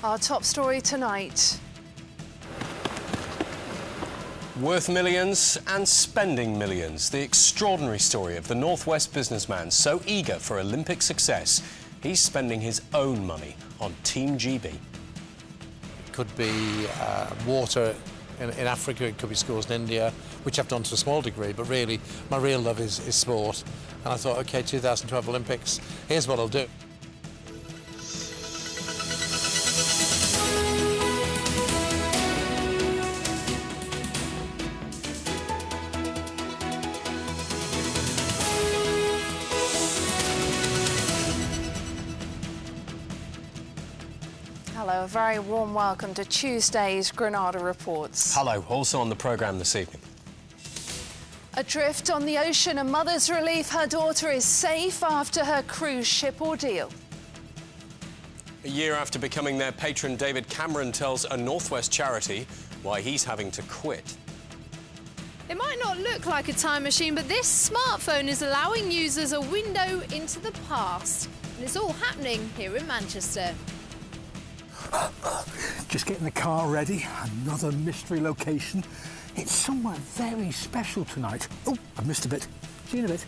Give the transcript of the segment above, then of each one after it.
Our top story tonight. Worth millions and spending millions. The extraordinary story of the Northwest businessman so eager for Olympic success, he's spending his own money on Team GB. It could be water in Africa, it could be schools in India, which I've done to a small degree, but really my real love is sport. And I thought, OK, 2012 Olympics, here's what I'll do. Hello, a very warm welcome to Tuesday's Granada Reports. Hello, also on the programme this evening. Adrift on the ocean, a mother's relief her daughter is safe after her cruise ship ordeal. A year after becoming their patron, David Cameron tells a Northwest charity why he's having to quit. It might not look like a time machine, but this smartphone is allowing users a window into the past. And it's all happening here in Manchester. Just getting the car ready. Another mystery location. It's somewhere very special tonight. Oh, I've missed a bit. See you in a bit.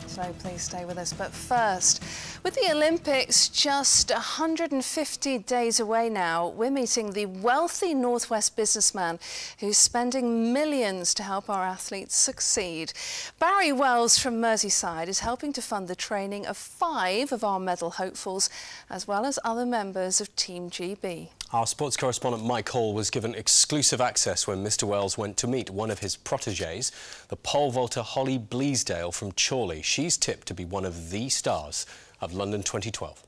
So please stay with us. But first, with the Olympics just 150 days away now, we're meeting the wealthy Northwest businessman who's spending millions to help our athletes succeed. Barrie Wells from Merseyside is helping to fund the training of 5 of our medal hopefuls, as well as other members of Team GB. Our sports correspondent Mike Hall was given exclusive access when Mr Wells went to meet one of his protégés, the pole vaulter Holly Bleasdale from Chorley. She's tipped to be one of the stars of London 2012.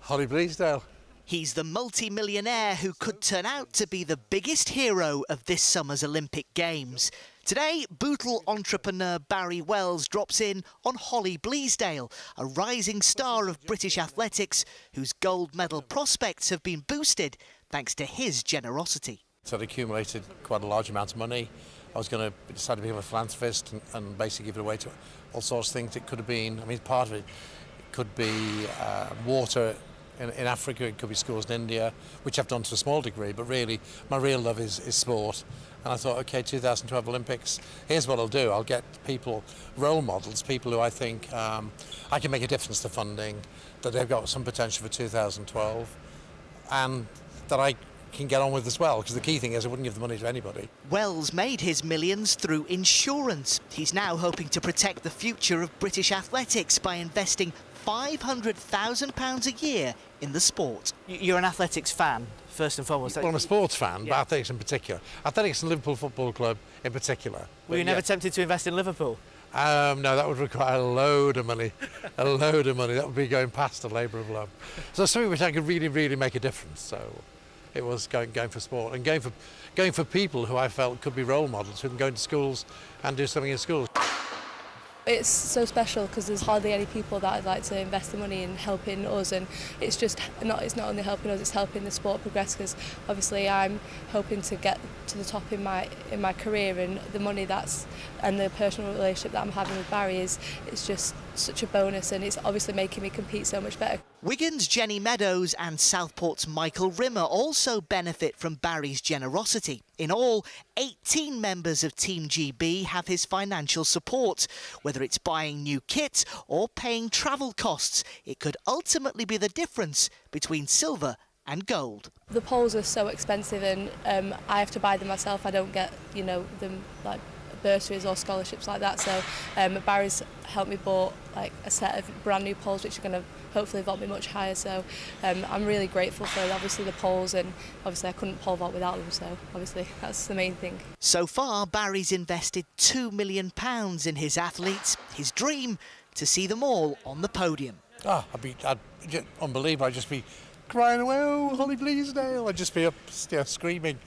Holly Bleasdale. He's the multi-millionaire who could turn out to be the biggest hero of this summer's Olympic Games. Today, Bootle entrepreneur Barrie Wells drops in on Holly Bleasdale, a rising star of British athletics whose gold medal prospects have been boosted thanks to his generosity. So I'd accumulated quite a large amount of money. I was going to decide to become a philanthropist and basically give it away to all sorts of things. It could have been, I mean, part of it could be water in Africa, it could be schools in India, which I've done to a small degree, but really my real love is sport. And I thought, OK, 2012 Olympics, here's what I'll do. I'll get people, role models, people who I think I can make a difference to funding, that they've got some potential for 2012, and that I can get on with as well, because the key thing is I wouldn't give the money to anybody. Wells made his millions through insurance. He's now hoping to protect the future of British athletics by investing £500,000 a year in the sport. You're an athletics fan, first and foremost. Well, I'm a sports fan, but athletics in particular. Athletics and Liverpool Football Club in particular. Were you never tempted to invest in Liverpool? No, that would require a load of money. A load of money. That would be going past a labour of love. So something which I could really, really make a difference. So it was going for sport and going for people who I felt could be role models, who can go into schools and do something in schools. It's so special because there's hardly any people that I'd like to invest the money in helping us, and it's not only helping us, it's helping the sport progress, because obviously I'm hoping to get to the top in my career, and the money and the personal relationship that I'm having with Barrie is just such a bonus, and it's obviously making me compete so much better. Wigan's Jenny Meadows and Southport's Michael Rimmer also benefit from Barrie's generosity. In all, 18 members of Team GB have his financial support. Whether it's buying new kit or paying travel costs, it could ultimately be the difference between silver and gold. The poles are so expensive, and I have to buy them myself. I don't get, them like bursaries or scholarships like that, so Barrie's helped me bought like a set of brand new poles which are going to hopefully vault me much higher, so I'm really grateful for obviously the poles, and obviously I couldn't pole vault without them, so obviously that's the main thing. So far Barrie's invested £2 million in his athletes, his dream to see them all on the podium. I'd just unbelievable. I'd just be crying away, oh, Holly Bleasdale. I'd just be up screaming,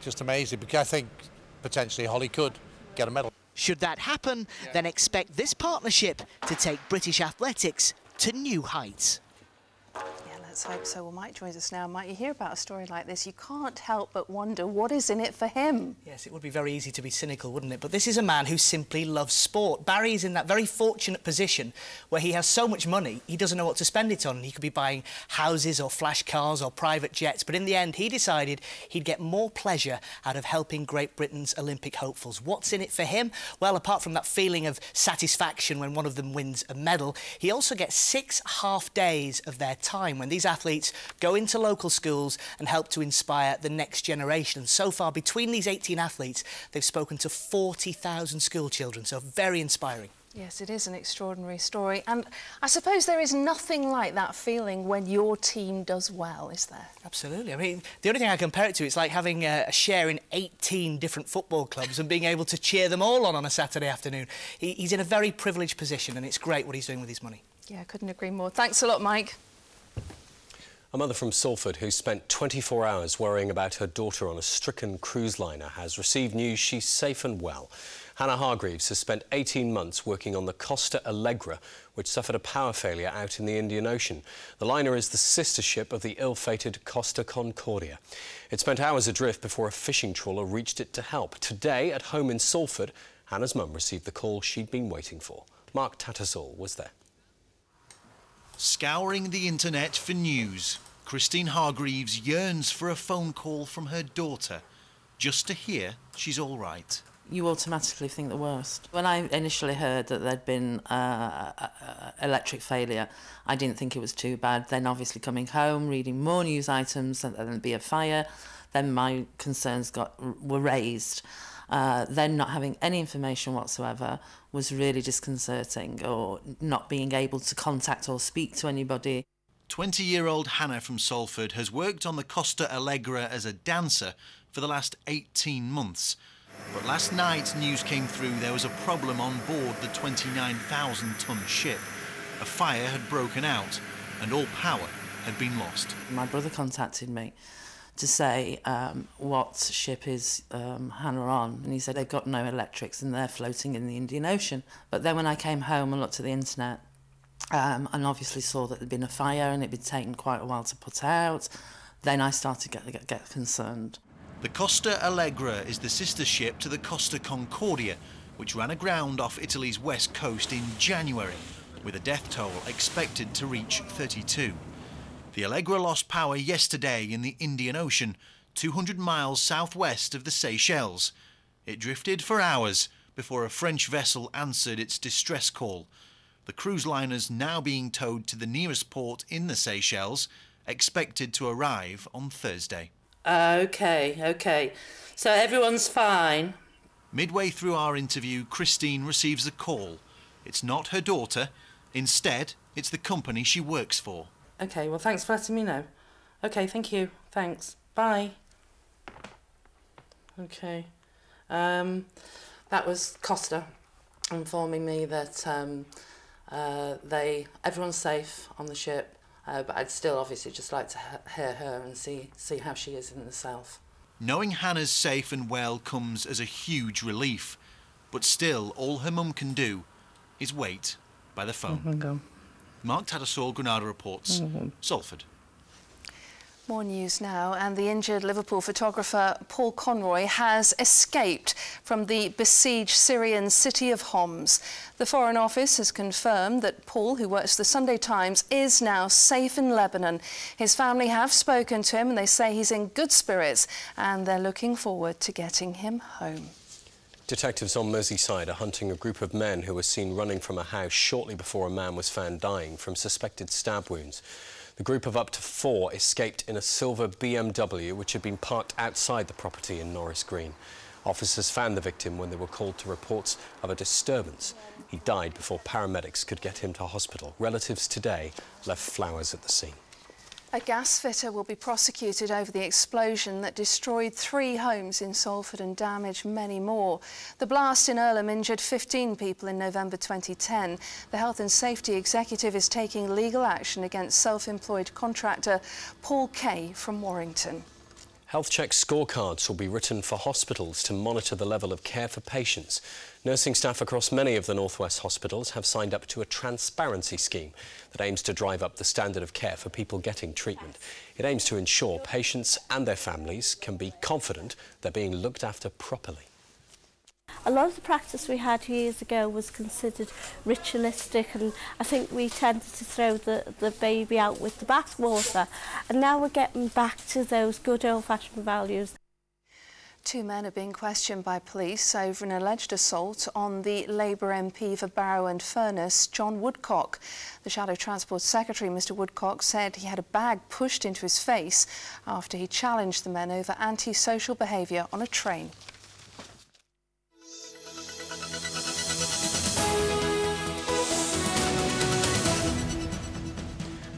just amazing, because I think potentially Holly could get a medal. Should that happen, then expect this partnership to take British athletics to new heights. Yeah, let's Let's hope so. Well, Mike joins us now. Mike, you hear about a story like this, you can't help but wonder what is in it for him. Yes, it would be very easy to be cynical, wouldn't it? But this is a man who simply loves sport. Barrie is in that very fortunate position where he has so much money, he doesn't know what to spend it on. He could be buying houses or flash cars or private jets, but in the end, he decided he'd get more pleasure out of helping Great Britain's Olympic hopefuls. What's in it for him? Well, apart from that feeling of satisfaction when one of them wins a medal, he also gets 6 half days of their time when these athletes go into local schools and help to inspire the next generation. And so far, between these 18 athletes, they've spoken to 40,000 school children, so very inspiring. Yes, it is an extraordinary story, and I suppose there is nothing like that feeling when your team does well, is there? Absolutely. I mean, the only thing I compare it to, it's like having a share in 18 different football clubs and being able to cheer them all on a Saturday afternoon. He's in a very privileged position, and it's great what he's doing with his money. Yeah, I couldn't agree more. Thanks a lot, Mike. A mother from Salford who spent 24 hours worrying about her daughter on a stricken cruise liner has received news she's safe and well. Hannah Hargreaves has spent 18 months working on the Costa Allegra, which suffered a power failure out in the Indian Ocean. The liner is the sister ship of the ill-fated Costa Concordia. It spent hours adrift before a fishing trawler reached it to help. Today, at home in Salford, Hannah's mum received the call she'd been waiting for. Mark Tattersall was there. Scouring the internet for news, Christine Hargreaves yearns for a phone call from her daughter, just to hear she's all right. You automatically think the worst. When I initially heard that there'd been electric failure, I didn't think it was too bad. Then obviously coming home, reading more news items, and there'd be a fire, then my concerns were raised. Then not having any information whatsoever was really disconcerting, or not being able to contact or speak to anybody. 20-year-old Hannah from Salford has worked on the Costa Allegra as a dancer for the last 18 months. But last night news came through there was a problem on board the 29,000-ton ship. A fire had broken out and all power had been lost. My brother contacted me to say, what ship is Hannah on? And he said they've got no electrics and they're floating in the Indian Ocean. But then when I came home and looked at the internet, and obviously saw that there'd been a fire and it'd been taken quite a while to put out, then I started to get concerned. The Costa Allegra is the sister ship to the Costa Concordia, which ran aground off Italy's west coast in January, with a death toll expected to reach 32. The Allegra lost power yesterday in the Indian Ocean, 200 miles southwest of the Seychelles. It drifted for hours before a French vessel answered its distress call. The cruise liner's now being towed to the nearest port in the Seychelles, expected to arrive on Thursday. OK. So everyone's fine? Midway through our interview, Christine receives a call. It's not her daughter. Instead, it's the company she works for. OK, well, thanks for letting me know. OK, thank you. Thanks. Bye. OK. That was Costa informing me that everyone's safe on the ship. But I'd still obviously just like to hear her and see how she is in herself. Knowing Hannah's safe and well comes as a huge relief. But still, all her mum can do is wait by the phone. Mark Tattersall, Granada reports, Salford. More news now, and the injured Liverpool photographer Paul Conroy has escaped from the besieged Syrian city of Homs. The Foreign Office has confirmed that Paul, who works for the Sunday Times, is now safe in Lebanon. His family have spoken to him and they say he's in good spirits and they're looking forward to getting him home. Detectives on Merseyside are hunting a group of men who were seen running from a house shortly before a man was found dying from suspected stab wounds. The group of up to 4 escaped in a silver BMW which had been parked outside the property in Norris Green. Officers found the victim when they were called to reports of a disturbance. He died before paramedics could get him to hospital. Relatives today left flowers at the scene. A gas fitter will be prosecuted over the explosion that destroyed 3 homes in Salford and damaged many more. The blast in Earlham injured 15 people in November 2010. The Health and Safety Executive is taking legal action against self-employed contractor Paul Kay from Warrington. Health check scorecards will be written for hospitals to monitor the level of care for patients. Nursing staff across many of the North West hospitals have signed up to a transparency scheme that aims to drive up the standard of care for people getting treatment. It aims to ensure patients and their families can be confident they're being looked after properly. A lot of the practice we had years ago was considered ritualistic, and I think we tended to throw the baby out with the bathwater, and now we're getting back to those good old-fashioned values. 2 men are being questioned by police over an alleged assault on the Labour MP for Barrow and Furness, John Woodcock. The Shadow Transport Secretary, Mr Woodcock, said he had a bag pushed into his face after he challenged the men over antisocial behaviour on a train.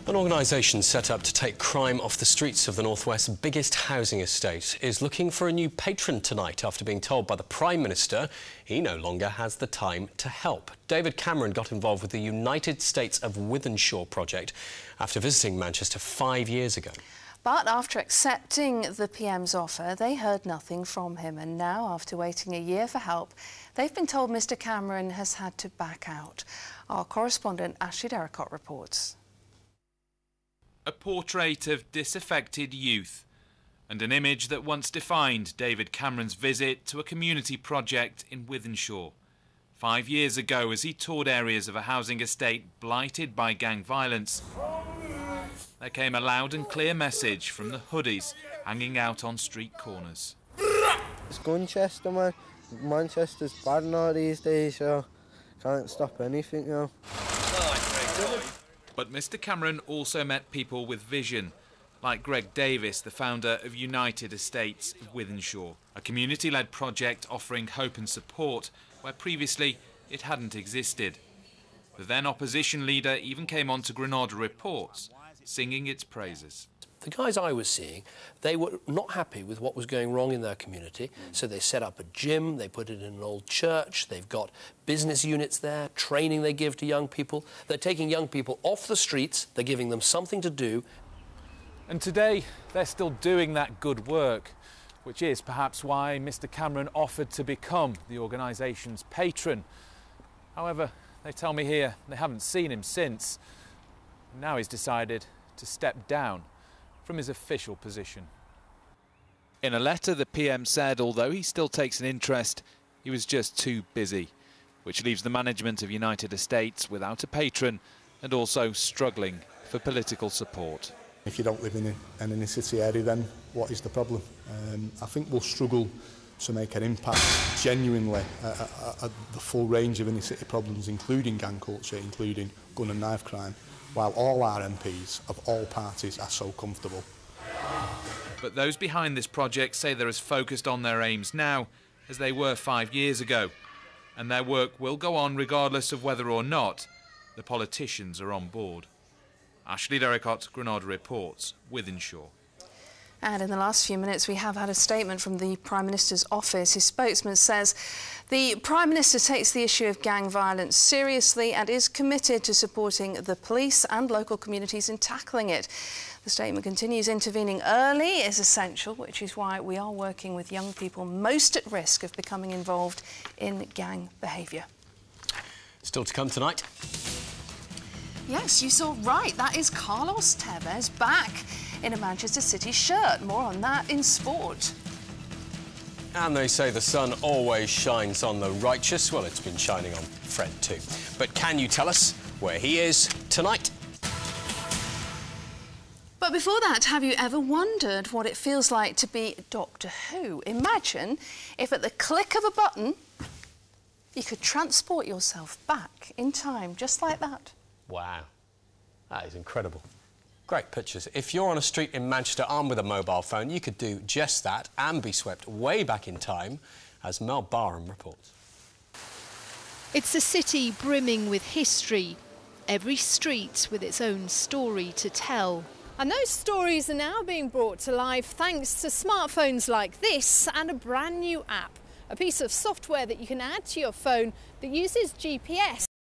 An organisation set up to take crime off the streets of the North West's biggest housing estate is looking for a new patron tonight after being told by the Prime Minister he no longer has the time to help. David Cameron got involved with the United States of Wythenshawe project after visiting Manchester 5 years ago. But after accepting the PM's offer, they heard nothing from him. And now, after waiting a year for help, they've been told Mr Cameron has had to back out. Our correspondent Ashley Derricott reports. A portrait of disaffected youth and an image that once defined David Cameron's visit to a community project in Wythenshawe 5 years ago as he toured areas of a housing estate blighted by gang violence. There came a loud and clear message from the hoodies hanging out on street corners. It's Gunchester, man. Manchester's bad now these days, so can't stop anything now. But Mr Cameron also met people with vision, like Greg Davis, the founder of United Estates of Wythenshawe, a community-led project offering hope and support where previously it hadn't existed. The then opposition leader even came on to Granada Reports, singing its praises. The guys I was seeing, they were not happy with what was going wrong in their community, so they set up a gym, they put it in an old church, they've got business units there, training they give to young people. They're taking young people off the streets, they're giving them something to do. And today, they're still doing that good work, which is perhaps why Mr Cameron offered to become the organisation's patron. However, they tell me here they haven't seen him since. Now he's decided to step down from his official position. In a letter, the PM said although he still takes an interest, he was just too busy, which leaves the management of United Estates without a patron and also struggling for political support. If you don't live in an inner city area, then what is the problem? I think we'll struggle to make an impact genuinely at the full range of inner city problems, including gang culture, including gun and knife crime, while all our MPs of all parties are so comfortable. But those behind this project say they're as focused on their aims now as they were 5 years ago, and their work will go on regardless of whether or not the politicians are on board. Ashley Derricott, Granada Reports, Wythenshawe. And in the last few minutes, we have had a statement from the Prime Minister's office. His spokesman says the Prime Minister takes the issue of gang violence seriously and is committed to supporting the police and local communities in tackling it. The statement continues, intervening early is essential, which is why we are working with young people most at risk of becoming involved in gang behaviour. Still to come tonight. Yes, you saw right. That is Carlos Tevez back in a Manchester City shirt. More on that in sport. And they say the sun always shines on the righteous. Well, it's been shining on Fred too. But can you tell us where he is tonight? But before that, have you ever wondered what it feels like to be Doctor Who? Imagine if at the click of a button you could transport yourself back in time, just like that. Wow, that is incredible. Great pictures. If you're on a street in Manchester armed with a mobile phone, you could do just that and be swept way back in time, as Mel Barham reports. It's a city brimming with history, every street with its own story to tell. And those stories are now being brought to life thanks to smartphones like this and a brand new app, a piece of software that you can add to your phone that uses GPS